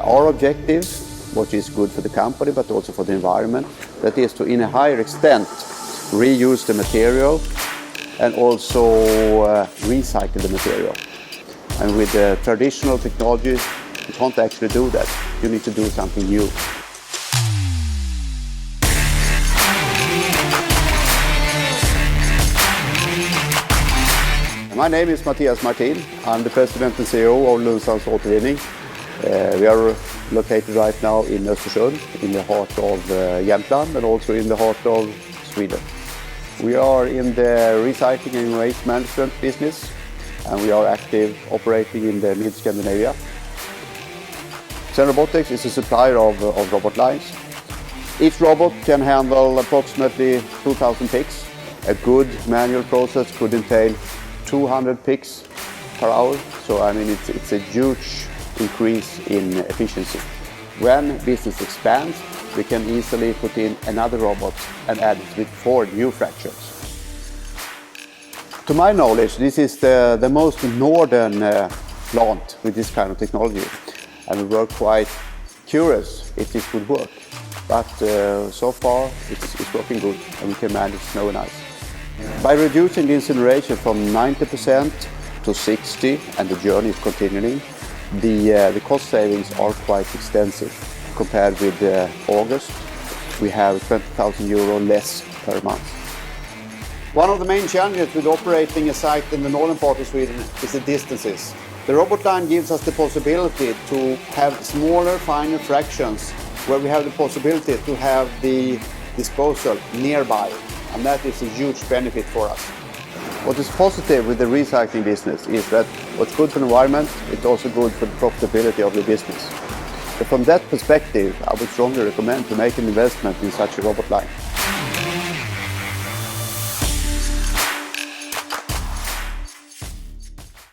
Our objective, what is good for the company but also for the environment, that is to in a higher extent reuse the material and also recycle the material. And with the traditional technology, you can't actually do that. You need to do something new. My name is Mattias Martin. I'm the President and CEO of Lundstams Återvinning. We are located right now in Östersund, in the heart of Jämtland and also in the heart of Sweden. We are in the recycling and waste management business, and we are active operating in the mid-Scandinavia. ZenRobotics is a supplier of robot lines. Each robot can handle approximately 2,000 picks. A good manual process could entail 200 picks per hour, so I mean it's a huge increase in efficiency. When business expands, we can easily put in another robot and add it with 4 new fractions. To my knowledge, this is the most northern plant with this kind of technology, and we were quite curious if this would work. But so far it's working good, and we can manage snow and ice. By reducing the incineration from 90% to 60%, and the journey is continuing, the cost savings are quite extensive. Compared with August, we have 20,000 euro less per month. One of the main challenges with operating a site in the northern part of Sweden is the distances. The robot line gives us the possibility to have smaller, finer fractions where we have the possibility to have the disposal nearby, and that is a huge benefit for us. What is positive with the recycling business is that what's good for the environment, it's also good for the profitability of the business. So from that perspective, I would strongly recommend to make an investment in such a robot line.